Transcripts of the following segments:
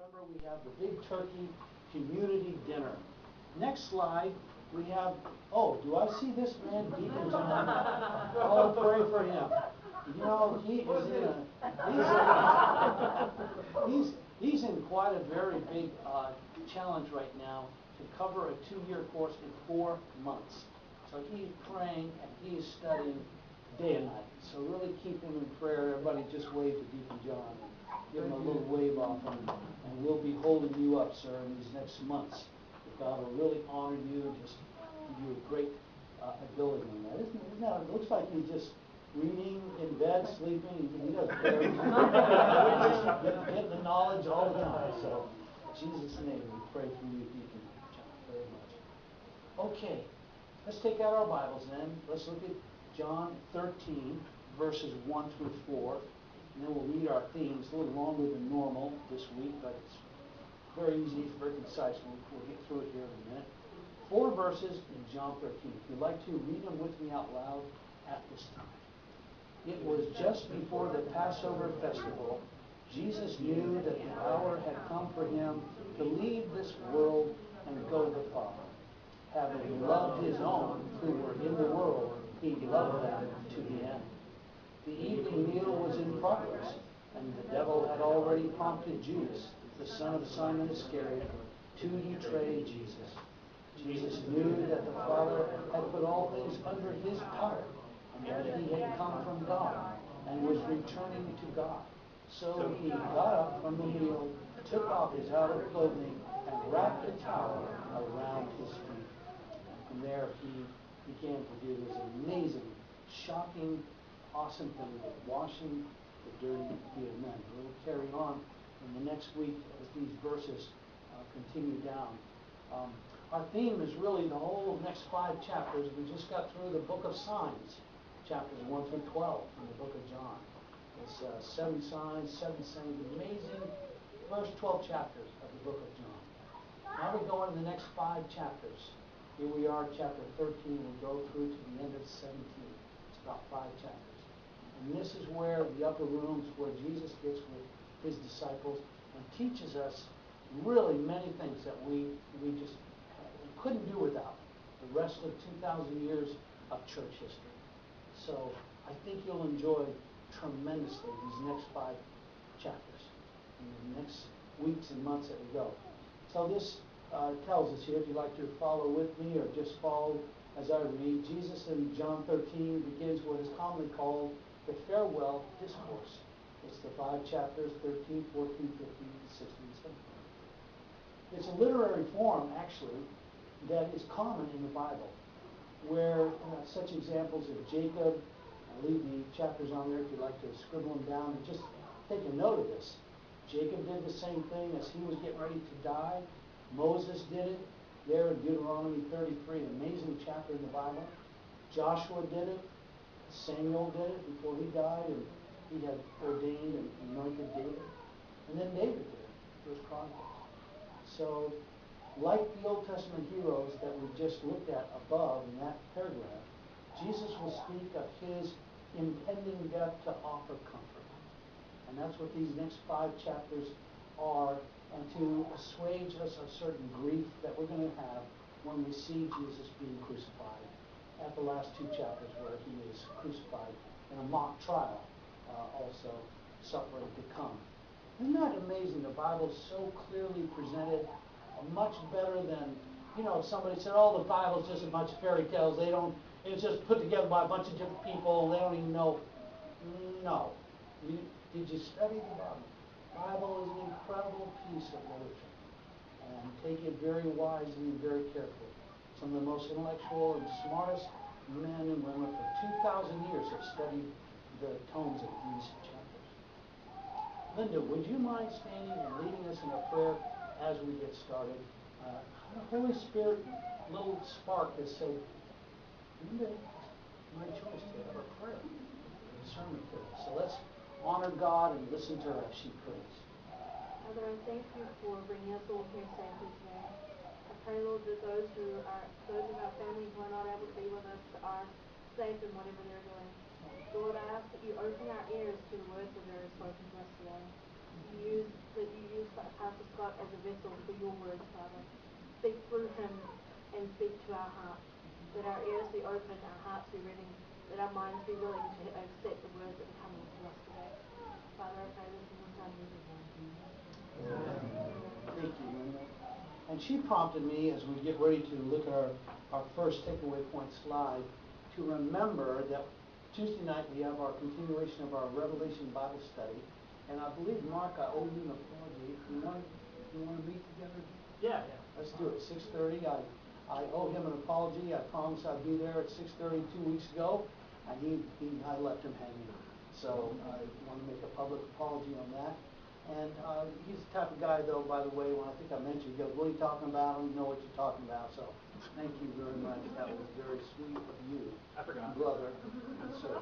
November, we have the Big Turkey Community Dinner. Next slide, we have, oh, do I see this man, Deacon John? Oh, pray for him. You know, he is he's in quite a very big challenge right now to cover a 2-year course in 4 months. So he's praying and he is studying day and night. So really keep him in prayer. Everybody just wave to Deacon John. Give him a little wave off, and we'll be holding you up, sir, in these next months. God will really honor you and just give you a great ability in that. Isn't that? It looks like he's just reading in bed, sleeping. He doesn't care. He's just getting the knowledge all the time. So, in Jesus' name, we pray for you, Deacon John, very much. Okay, let's take out our Bibles then. Let's look at John 13, verses 1 through 4. And then we'll read our themes. A little longer than normal this week, but it's very easy, it's very concise. We'll get through it here in a minute. 4 verses in John 13. If you'd like to, read them with me out loud at this time. It was just before the Passover festival. Jesus knew that the hour had come for him to leave this world and go to the Father. Having loved his own who were in the world, he loved them to the end. The evening meal was in progress, and the devil had already prompted Judas, the son of Simon Iscariot, to betray Jesus. Jesus knew that the Father had put all things under his power, and that he had come from God and was returning to God. So he got up from the meal, took off his outer clothing, and wrapped a towel around his feet. And from there he began to do this amazing, shocking, awesome thing of washing the dirty feet of men. We'll carry on in the next week as these verses continue down. Our theme is really the whole next 5 chapters. We just got through the book of signs, chapters 1 through 12 in the book of John. It's 7 signs, 7 sayings, amazing first 12 chapters of the book of John. Now we go into the next 5 chapters. Here we are, chapter 13. We go through to the end of 17. It's about 5 chapters. And this is where the upper rooms, where Jesus gets with his disciples and teaches us really many things that we just couldn't do without the rest of 2,000 years of church history. So I think you'll enjoy tremendously these next 5 chapters in the next weeks and months that we go. So this tells us here, if you'd like to follow with me or just follow as I read, Jesus in John 13 begins what is commonly called the farewell discourse. It's the 5 chapters, 13, 14, 15, 16, 17. It's a literary form, actually, that is common in the Bible, where such examples of Jacob, I'll leave the chapters on there if you'd like to scribble them down and just take a note of this. Jacob did the same thing as he was getting ready to die. Moses did it there in Deuteronomy 33, an amazing chapter in the Bible. Joshua did it. Samuel did it before he died, and he had ordained and anointed David. And then David did it, First Chronicles. So, like the Old Testament heroes that we just looked at above in that paragraph, Jesus will speak of his impending death to offer comfort. And that's what these next 5 chapters are, and to assuage us of certain grief that we're going to have when we see Jesus being crucified at the last 2 chapters, where he is crucified in a mock trial, also suffering to come. Isn't that amazing? The Bible's so clearly presented, much better than, somebody said, oh, the Bible's just a bunch of fairy tales. It's just put together by a bunch of different people, and they don't even know. No. Did you study the Bible? The Bible is an incredible piece of literature. And take it very wisely and very carefully. Some of the most intellectual and smartest men and women for 2,000 years have studied the tones of these chapters. Linda, would you mind standing and leading us in a prayer as we get started? The Holy Spirit, little spark has said, Linda, it's my choice to have a prayer, a sermon prayer. So let's honor God and listen to her as she prays. Father, I thank you for bringing us all here safely today. I pray, Lord, that those of our family who are not able to be with us are safe in whatever they're doing. Lord, I ask that you open our ears to the words that are spoken to us today. That you use Pastor Scott as a vessel for your words, Father. Speak through him and speak to our hearts. Let our ears be open, our hearts be ready, let our minds be willing to accept the words that are coming to us today. Father, I pray this in your Son, Jesus' name. Thank you, Linda. And she prompted me as we get ready to look at our first takeaway point slide to remember that Tuesday night we have our continuation of our Revelation Bible study. And I believe, Mark, I owe you an apology. You want to meet together? Yeah. Let's do it. 6:30. I owe him an apology. I promised I'd be there at 6:30 2 weeks ago, and I left him hanging. So I want to make a public apology on that. And he's the type of guy, though, by the way, when I think I mentioned, he goes, "What are you talking about? I don't know what you're talking about." So thank you very much. That was very sweet of you, I forgot. brother and sir.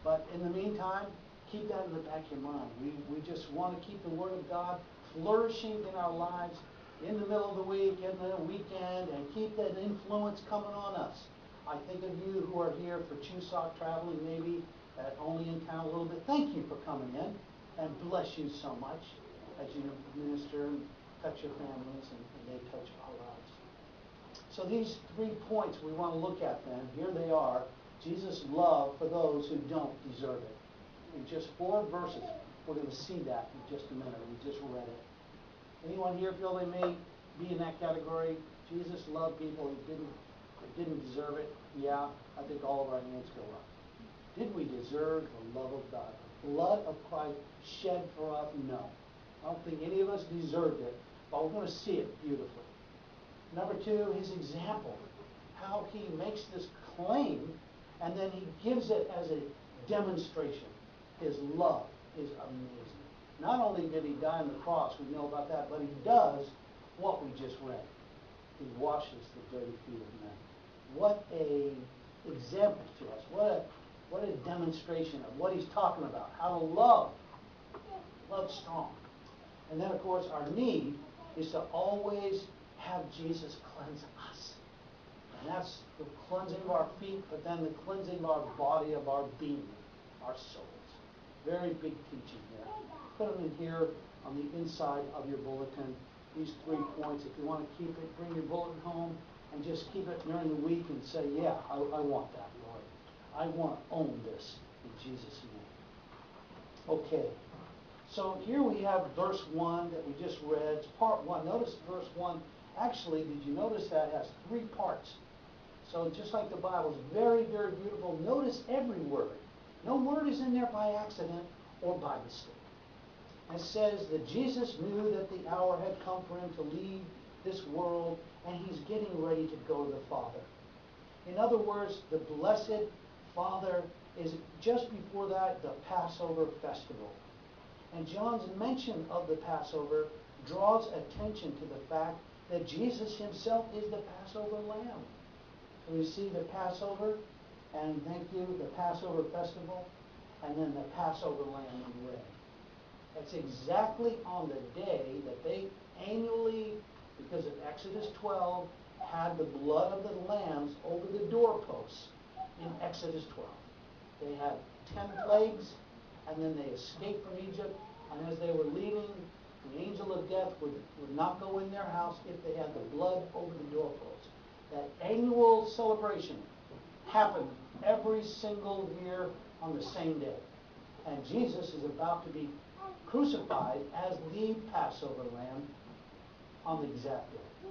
But in the meantime, keep that in the back of your mind. We just want to keep the Word of God flourishing in our lives in the middle of the week, in the weekend, and keep that influence coming on us. I think of you who are here for Chuseok traveling, maybe only in town a little bit. Thank you for coming in, and bless you so much as you minister and touch your families, and they touch our lives. So these 3 points we want to look at then, here they are. Jesus' love for those who don't deserve it. In just 4 verses, we're going to see that in just a minute. We just read it. Anyone here feel they may be in that category? Jesus loved people who didn't deserve it? Yeah, I think all of our hands go up. Did we deserve the love of God? The blood of Christ shed for us? No. I don't think any of us deserved it, but we're going to see it beautifully. Number 2, his example. How he makes this claim, and then he gives it as a demonstration. His love is amazing. Not only did he die on the cross, we know about that, but he does what we just read. He washes the dirty feet of men. What a example to us. What a demonstration of what he's talking about. How to love. Love strong. And then, of course, our need is to always have Jesus cleanse us. And that's the cleansing of our feet, but then the cleansing of our body, of our being, our souls. Very big teaching here. Put them in here on the inside of your bulletin. These 3 points. If you want to keep it, bring your bulletin home and just keep it during the week and say, yeah, I want that, Lord. I want to own this in Jesus' name. Okay. So here we have verse 1 that we just read. It's part 1. Notice verse 1. Actually, did you notice that it has 3 parts? So just like the Bible, it's very, very beautiful. Notice every word. No word is in there by accident or by mistake. It says that Jesus knew that the hour had come for him to leave this world, and he's getting ready to go to the Father. In other words, the blessed Father is just before that the Passover festival. And John's mention of the Passover draws attention to the fact that Jesus himself is the Passover lamb. So we see the Passover, and thank you, the Passover festival, and then the Passover lamb in red. That's exactly on the day that they annually, because of Exodus 12, had the blood of the lambs over the doorposts in Exodus 12. They had 10 plagues, and then they escaped from Egypt, and as they were leaving, the angel of death would not go in their house if they had the blood over the doorposts. That annual celebration happened every single year on the same day. And Jesus is about to be crucified as the Passover lamb on the exact day.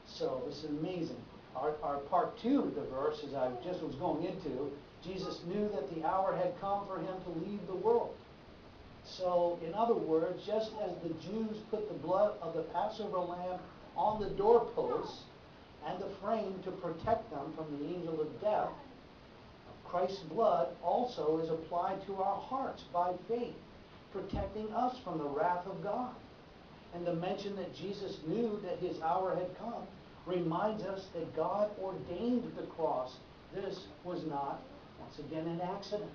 So this is amazing. Our part 2 of the verse, as I just was going into, Jesus knew that the hour had come for him to leave the world. So, in other words, just as the Jews put the blood of the Passover lamb on the doorposts and the frame to protect them from the angel of death, Christ's blood also is applied to our hearts by faith, protecting us from the wrath of God. And the mention that Jesus knew that his hour had come reminds us that God ordained the cross. This was not, once again, an accident.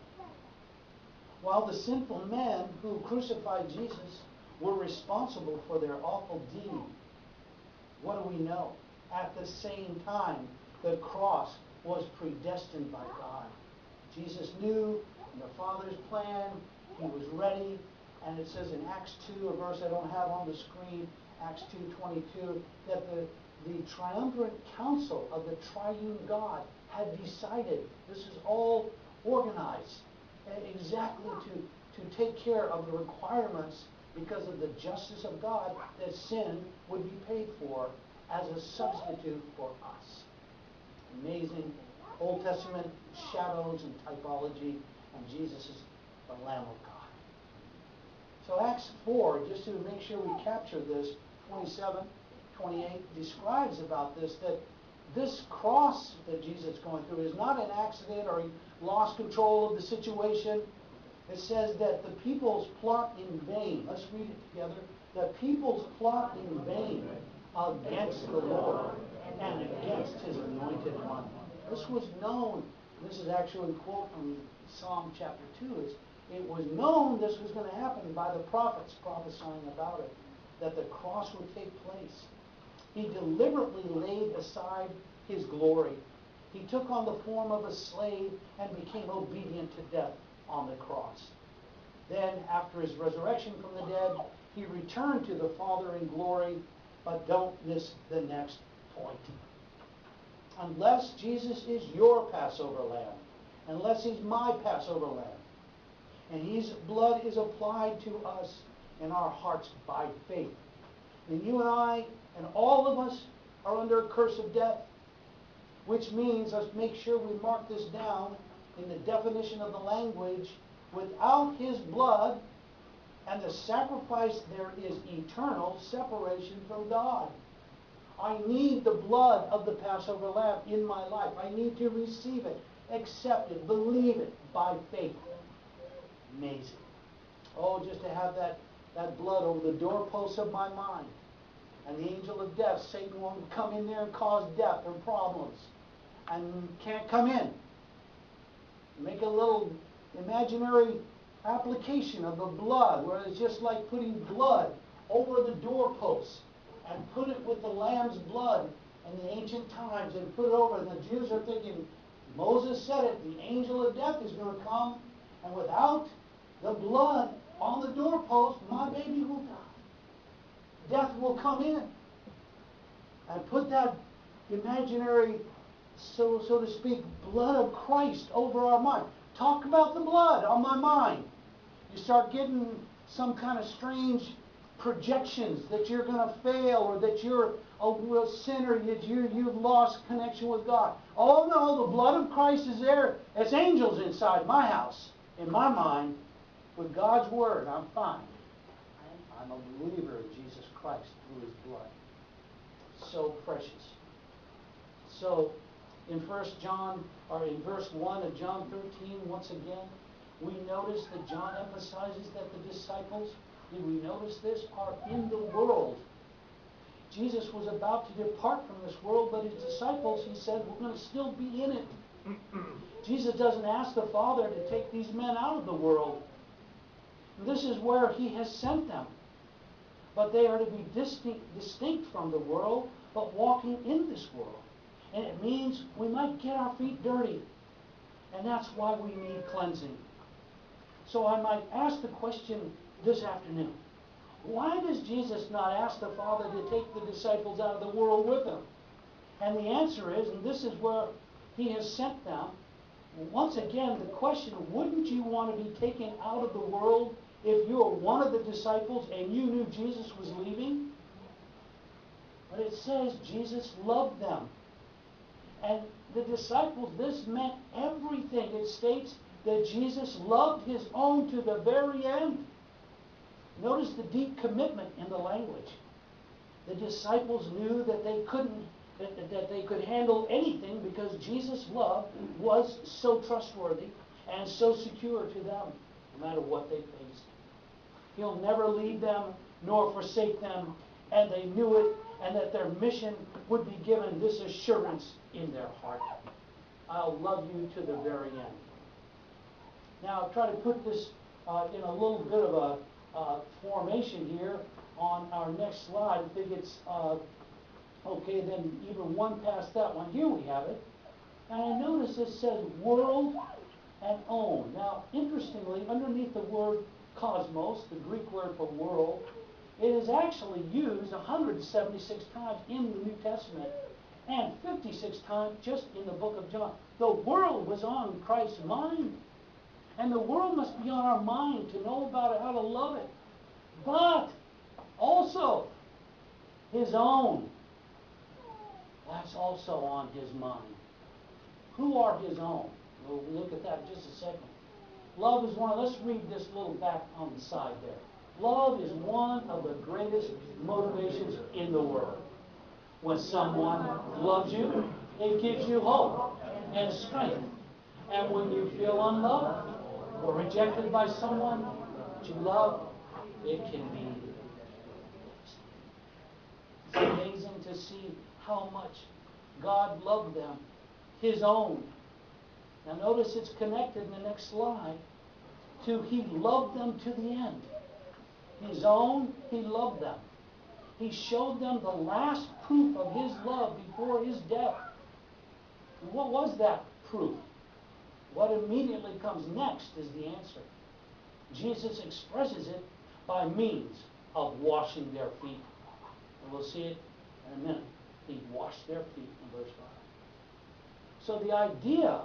While the sinful men who crucified Jesus were responsible for their awful deed, what do we know? At the same time, the cross was predestined by God. Jesus knew in the Father's plan, he was ready, And it says in Acts 2, a verse I don't have on the screen, Acts 2:22, that the triumvirate council of the triune God had decided, this is all organized exactly to take care of the requirements because of the justice of God, that sin would be paid for as a substitute for us. Amazing Old Testament shadows and typology, and Jesus is the Lamb of God. So Acts 4, just to make sure we capture this, 27, 28, describes about this, that this cross that Jesus is going through is not an accident or he lost control of the situation. It says that the people's plot in vain. Let's read it together. The people's plot in vain against the Lord and against his anointed one. This was known. This is actually a quote from Psalm chapter 2. It was known this was going to happen by the prophets prophesying about it, that the cross would take place. He deliberately laid aside his glory. He took on the form of a slave and became obedient to death on the cross. Then, after his resurrection from the dead, he returned to the Father in glory. But don't miss the next point. Unless Jesus is your Passover lamb, unless he's my Passover lamb, and his blood is applied to us in our hearts by faith, then you and I and all of us are under a curse of death, which means, let's make sure we mark this down in the definition of the language, without his blood and the sacrifice, there is eternal separation from God. I need the blood of the Passover lamb in my life. I need to receive it, accept it, believe it by faith. Amazing. Oh, just to have that blood over the doorposts of my mind. And the angel of death, Satan, won't come in there and cause death or problems. And can't come in. Make a little imaginary application of the blood, where it's just like putting blood over the doorposts and put it with the lamb's blood in the ancient times and put it over. And the Jews are thinking, Moses said it, the angel of death is going to come, and without the blood on the doorpost, my baby will die. Death will come in. And put that imaginary, so to speak, blood of Christ over our mind. Talk about the blood on my mind. You start getting some kind of strange projections that you're going to fail, or that you're a sinner, that you've lost connection with God. Oh no, the blood of Christ is there. It's angels inside my house, in my mind. With God's word, I'm fine. I'm a believer in Jesus Christ through his blood. So precious. So in verse 1 of John 13, once again, we notice that John emphasizes that the disciples, did we notice this, are in the world. Jesus was about to depart from this world, but his disciples, he said, we're going to still be in it. Jesus doesn't ask the Father to take these men out of the world. This is where he has sent them. But they are to be distinct from the world, but walking in this world. And it means we might get our feet dirty. And that's why we need cleansing. So I might ask the question this afternoon. Why does Jesus not ask the Father to take the disciples out of the world with him? And the answer is, and this is where he has sent them, once again, the question, wouldn't you want to be taken out of the world if you were one of the disciples and you knew Jesus was leaving? But it says Jesus loved them. And the disciples, this meant everything. It states that Jesus loved his own to the very end. Notice the deep commitment in the language. The disciples knew that they could handle anything because Jesus' love was so trustworthy and so secure to them, no matter what they faced. He'll never leave them nor forsake them, and they knew it, and that their mission would be given this assurance in their heart. I'll love you to the very end. Now, I'll try to put this in a little bit of a formation here on our next slide. I think it's, okay, then even one past that one. Here we have it. And I notice it says world and own. Now, interestingly, underneath the word cosmos, the Greek word for world. It is actually used 176 times in the New Testament and 56 times just in the book of John. The world was on Christ's mind. And the world must be on our mind to know about it, how to love it. But also, His own. That's also on His mind. Who are His own? We'll look at that in just a second. Love is one. Let's read this little back on the side there. Love is one of the greatest motivations in the world. When someone loves you, it gives you hope and strength. And when you feel unloved or rejected by someone that you love, it can be. It's amazing to see how much God loved them, His own. Now notice it's connected in the next slide to He loved them to the end. His own, He loved them. He showed them the last proof of His love before His death. And what was that proof? What immediately comes next is the answer. Jesus expresses it by means of washing their feet. And we'll see it in a minute. He washed their feet in verse 5. So the idea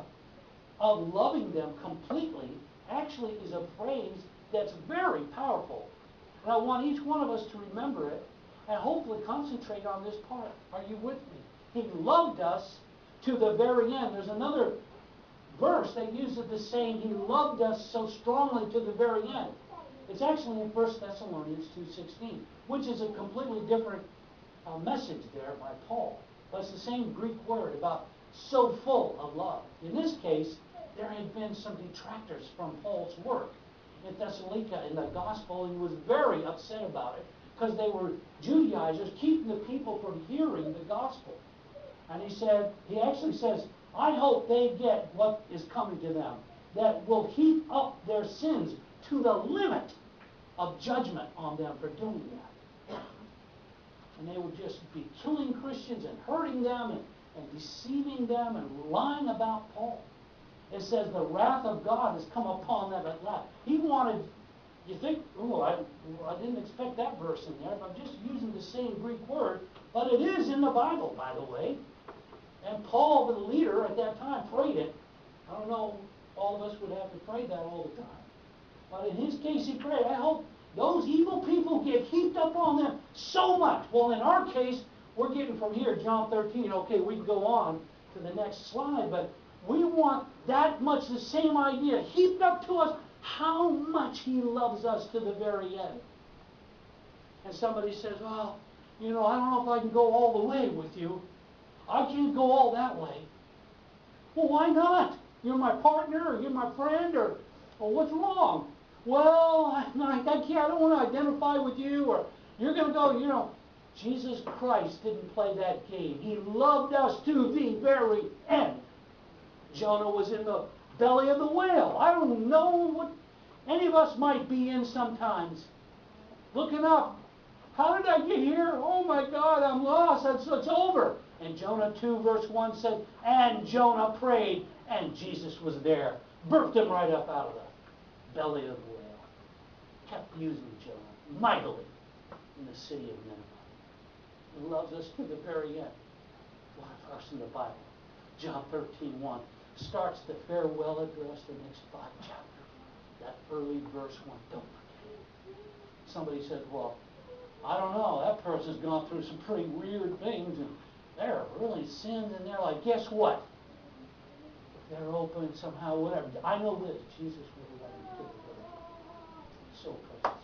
of loving them completely actually is a phrase that's very powerful. And I want each one of us to remember it and hopefully concentrate on this part. Are you with me? He loved us to the very end. There's another verse that uses the saying, He loved us so strongly to the very end. It's actually in 1 Thessalonians 2:16, which is a completely different message there by Paul. But it's the same Greek word about so full of love. In this case, there had been some detractors from Paul's work in Thessalonica in the gospel, and he was very upset about it because they were Judaizers, keeping the people from hearing the gospel. And he actually says, I hope they get what is coming to them, that will heap up their sins to the limit of judgment on them for doing that. And they would just be killing Christians and hurting them and deceiving them and lying about Paul. It says the wrath of God has come upon them at last. He wanted, you think, oh, I didn't expect that verse in there, but I'm just using the same Greek word, but it is in the Bible, by the way. And Paul, the leader at that time, prayed it. I don't know, all of us would have to pray that all the time. But in his case, he prayed, I hope those evil people get heaped up on them so much. Well, in our case, we're getting from here, John 13. Okay, we can go on to the next slide, but we want that much the same idea heaped up to us, how much He loves us to the very end. And somebody says, well, I don't know if I can go all the way with you. I can't go all that way. Well, why not? You're my partner, or you're my friend, or what's wrong? Well, I can't. I don't want to identify with you, or you're going to go, Jesus Christ didn't play that game. He loved us to the very end. Jonah was in the belly of the whale. I don't know what any of us might be in sometimes. Looking up. How did I get here? Oh my God, I'm lost. It's over. And Jonah 2 verse 1 said, and Jonah prayed, and Jesus was there. Birthed him right up out of the belly of the whale. Kept using Jonah mightily in the city of Nineveh. He loves us to the very end. What a verse in the Bible. John 13:1 starts the farewell address, the next 5 chapters. That early verse 1. Don't forget it. Somebody says, well, I don't know. That person's gone through some pretty weird things, and they're really sinned, and they're like, guess what? If they're open somehow, whatever. I know this. Jesus will let them to the very end. So precious.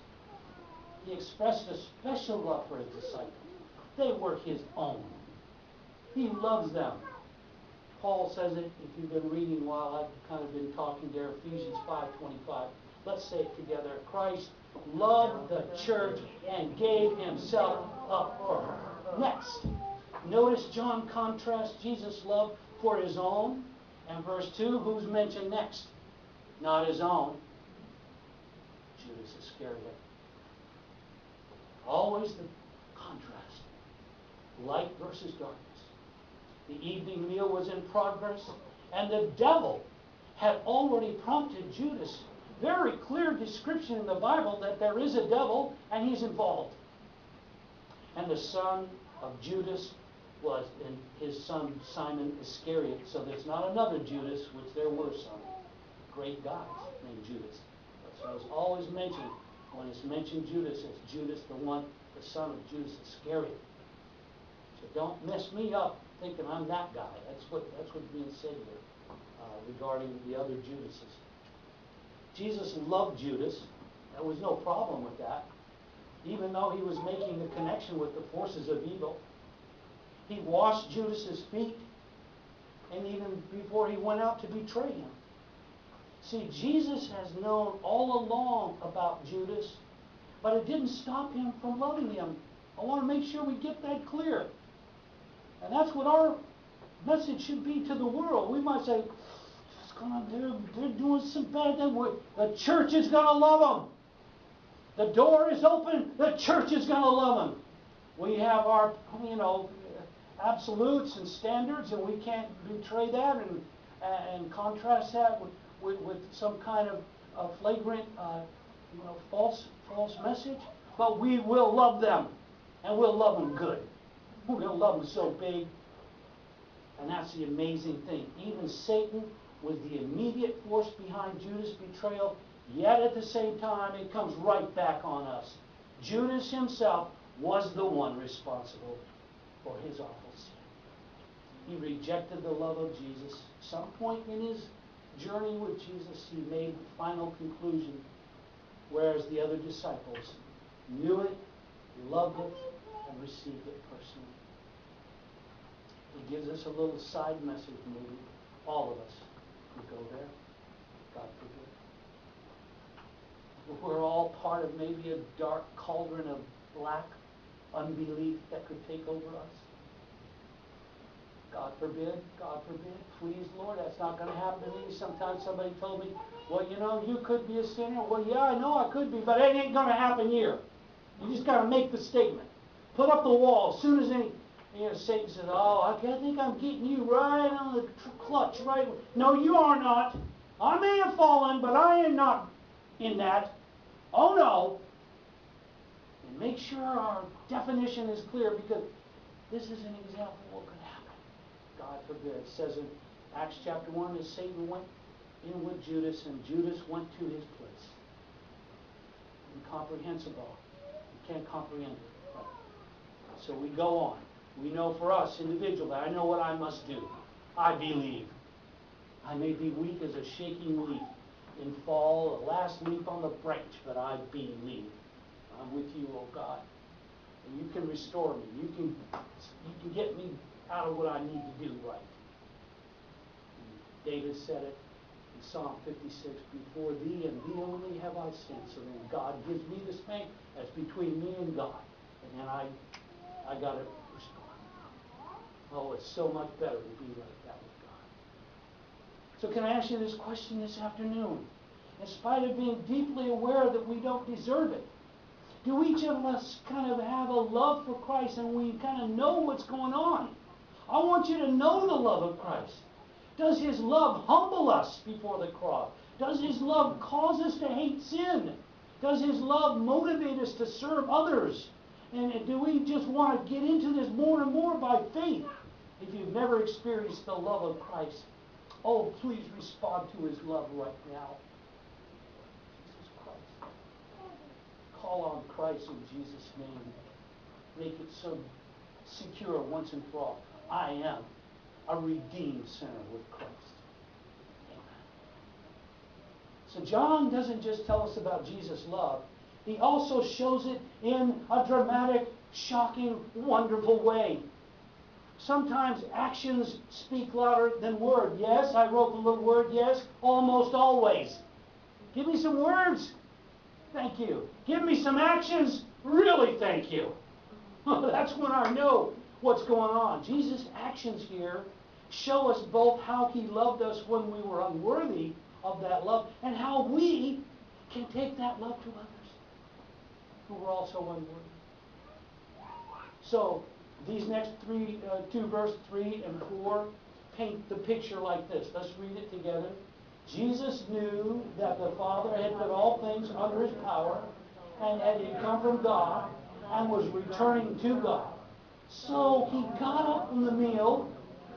He expressed a special love for His disciples. They were His own. He loves them. Paul says it, if you've been reading while I've kind of been talking there, Ephesians 5:25. Let's say it together. Christ loved the church and gave Himself up for her. Next, notice John contrasts Jesus' love for His own. And verse 2, who's mentioned next? Not His own. Judas Iscariot. Always the contrast. Light versus darkness. The evening meal was in progress, and the devil had already prompted Judas very clear description in the Bible that there is a devil and he's involved. And the son of Judas was in his son Simon Iscariot. So there's not another Judas, which there were some great guys named Judas. So it's always mentioned, when it's mentioned Judas, it's Judas the one, the son of Judas Iscariot. So don't mess me up thinking I'm that guy. That's what's being said here regarding the other Judases. Jesus loved Judas. There was no problem with that. Even though he was making the connection with the forces of evil. He washed Judas's feet, and even before he went out to betray him. See, Jesus has known all along about Judas, but it didn't stop him from loving him. I want to make sure we get that clear. And that's what our message should be to the world. We might say, they're doing some bad things. The church is going to love them. The door is open. The church is going to love them. We have our, absolutes and standards, and we can't betray that and contrast that with some kind of flagrant, false message. But we will love them, and we'll love them good. We'll love them so big. And that's the amazing thing. Even Satan was the immediate force behind Judas' betrayal, yet at the same time it comes right back on us. Judas himself was the one responsible for his awful sin. He rejected the love of Jesus. Some point in his journey with Jesus, he made the final conclusion, whereas the other disciples knew it, loved it, and received it personally. He gives us a little side message, maybe. All of us could go there. God forbid. We're all part of maybe a dark cauldron of black unbelief that could take over us. God forbid, please, Lord, that's not going to happen to me. Sometimes somebody told me, well, you could be a sinner. Well, yeah, I know I could be, but it ain't going to happen here. You just got to make the statement. Put up the wall. As soon as Satan says, oh, I think I'm getting you right on the clutch, right? No, you are not. I may have fallen, but I am not in that. Oh, no. And make sure our definition is clear, because this is an example of what could happen. God forbid. It says in Acts chapter 1 that Satan went in with Judas, and Judas went to his place. Incomprehensible. You can't comprehend it. Right. So we go on. We know for us individually, I know what I must do. I believe. I may be weak as a shaking leaf in fall, the last leaf on the branch, but I believe. I'm with you, oh God. And you can restore me. You can get me out of what I need to do right. And David said it in Psalm 56, before thee and thee only have I sinned. So then God gives me the spank. That's between me and God. And then I got to respond. Oh, it's so much better to be like that with God. So can I ask you this question this afternoon? In spite of being deeply aware that we don't deserve it, do each of us kind of have a love for Christ and we kind of know what's going on? I want you to know the love of Christ. Does his love humble us before the cross? Does his love cause us to hate sin? Does his love motivate us to serve others? And do we just want to get into this more and more by faith? If you've never experienced the love of Christ, oh, please respond to his love right now. Jesus Christ. Call on Christ in Jesus' name. Make it so secure once and for all. I am a redeemed sinner with Christ. Amen. So John doesn't just tell us about Jesus' love. He also shows it in a dramatic, shocking, wonderful way. Sometimes actions speak louder than words. Yes, I wrote the little word, yes, almost always. Give me some words. Thank you. Give me some actions. Really, thank you. That's when I know what's going on. Jesus' actions here show us both how he loved us when we were unworthy of that love, and how we can take that love to others who were also unworthy. So these next two verse 3 and 4 paint the picture like this. Let's read it together. Jesus knew that the Father had put all things under his power and that he had come from God and was returning to God. So he got up from the meal,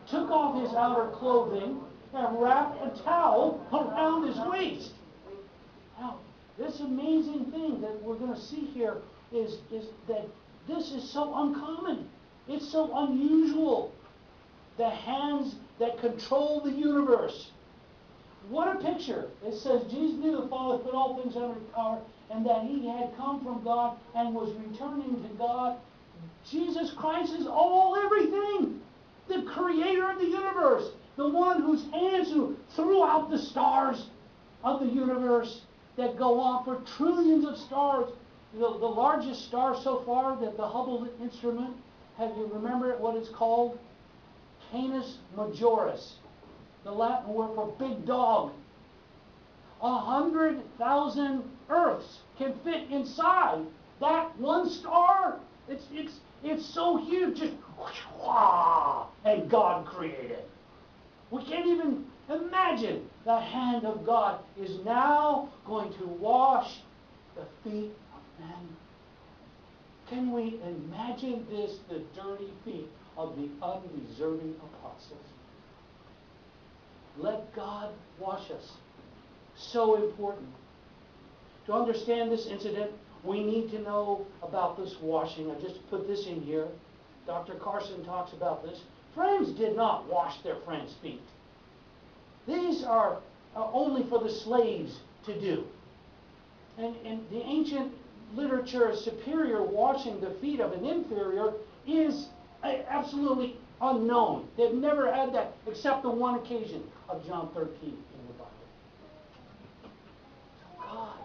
took off his outer clothing, and wrapped a towel around his waist. Now, this amazing thing that we're going to see here is that this is so uncommon. It's so unusual. The hands that control the universe. What a picture. It says Jesus knew the Father put all things under his power and that he had come from God and was returning to God. Jesus Christ is all everything. The creator of the universe. The one whose hands who threw out the stars of the universe that go on for trillions of stars. The largest star so far that the Hubble instrument, have you remembered what it's called? Canis Majoris. The Latin word for big dog. 100,000 Earths can fit inside that one star. It's so huge. Just and God created. We can't even imagine the hand of God is now going to wash the feet of men. Can we imagine this, the dirty feet of the undeserving apostles? Let God wash us. So important. To understand this incident, we need to know about this washing. I just put this in here. Dr. Carson talks about this. Friends did not wash their friends' feet. These are only for the slaves to do. And the ancient literature, superior washing the feet of an inferior is absolutely unknown. They've never had that except the one occasion of John 13 in the Bible. So God,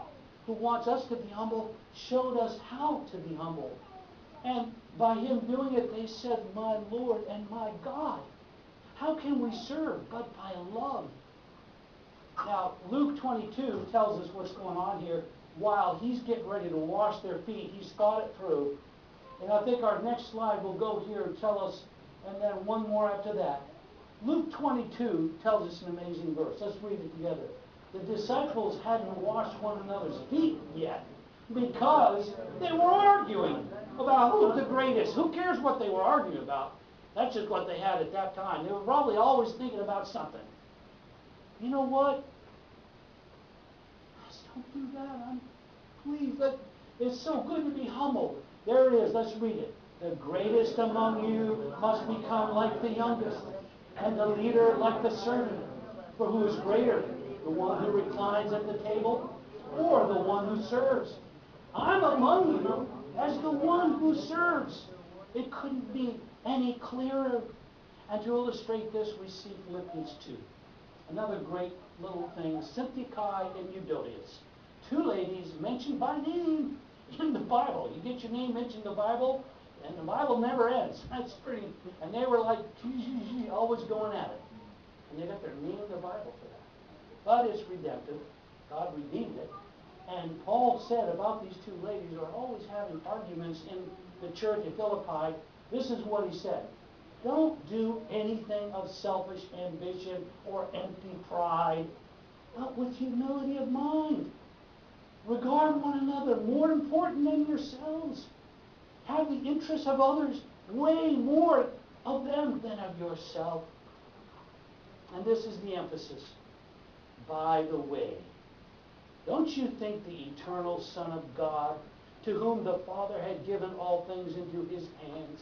who wants us to be humble, showed us how to be humble. And by him doing it, they said, my Lord and my God. How can we serve but by love? Now, Luke 22 tells us what's going on here. While he's getting ready to wash their feet, he's thought it through. And I think our next slide will go here and tell us, and then one more after that. Luke 22 tells us an amazing verse. Let's read it together. The disciples hadn't washed one another's feet yet because they were arguing about who's the greatest. Who cares what they were arguing about? That's just what they had at that time. They were probably always thinking about something. You know what? Let's don't do that. Please, it's so good to be humble. There it is. Let's read it. The greatest among you must become like the youngest, and the leader like the servant. For who is greater, the one who reclines at the table, or the one who serves? I'm among you as the one who serves. It couldn't be any clearer. And to illustrate this, we see Philippians 2. Another great little thing, Syntyche and Euodias. Two ladies mentioned by name in the Bible. You get your name mentioned in the Bible, and the Bible never ends. That's pretty. And they were like, always going at it. And they got their name in the Bible for that. But it's redemptive. God redeemed it. And Paul said about these two ladies who are always having arguments in the church at Philippi, this is what he said. Don't do anything of selfish ambition or empty pride, but with humility of mind. Regard one another more important than yourselves. Have the interests of others weigh more of them than of yourself. And this is the emphasis. By the way, don't you think the eternal Son of God, to whom the Father had given all things into his hands,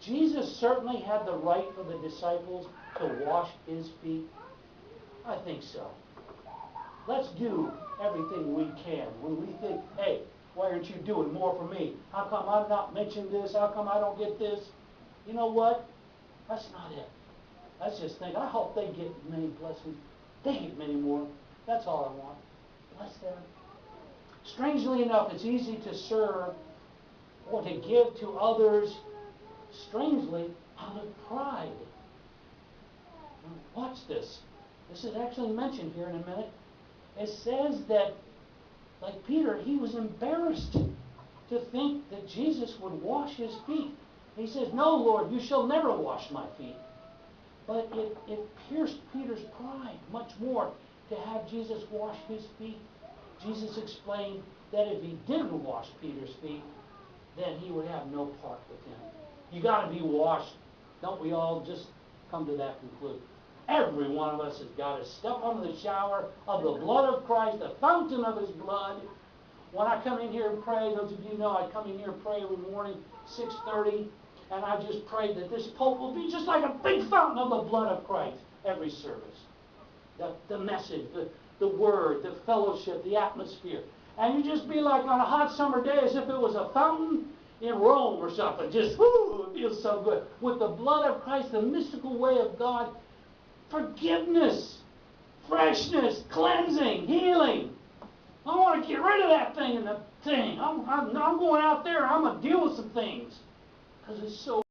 Jesus certainly had the right for the disciples to wash his feet? I think so. Let's do everything we can. When we think, hey, why aren't you doing more for me? How come I'm not mentioning this? How come I don't get this? You know what? That's not it. Let's just think, I hope they get many blessings. They get many more. That's all I want. Bless them. Strangely enough, it's easy to serve or to give to others, strangely, out of pride. Now, watch this. This is actually mentioned here in a minute. It says that, like Peter, he was embarrassed to think that Jesus would wash his feet. He says, no, Lord, you shall never wash my feet. But it pierced Peter's pride much more. to have Jesus wash his feet? Jesus explained that if he didn't wash Peter's feet, then he would have no part with him. You got to be washed. Don't we all just come to that conclusion? Every one of us has got to step under the shower of the blood of Christ, the fountain of his blood. When I come in here and pray, those of you know I come in here and pray every morning, 6:30, and I just pray that this pulpit will be just like a big fountain of the blood of Christ every service. The message, the word, the fellowship, the atmosphere. And you just be like on a hot summer day as if it was a fountain in Rome or something. Just, whoo, it feels so good. With the blood of Christ, the mystical way of God, forgiveness, freshness, cleansing, healing. I want to get rid of that thing and the thing. I'm going out there and I'm going to deal with some things. Because it's so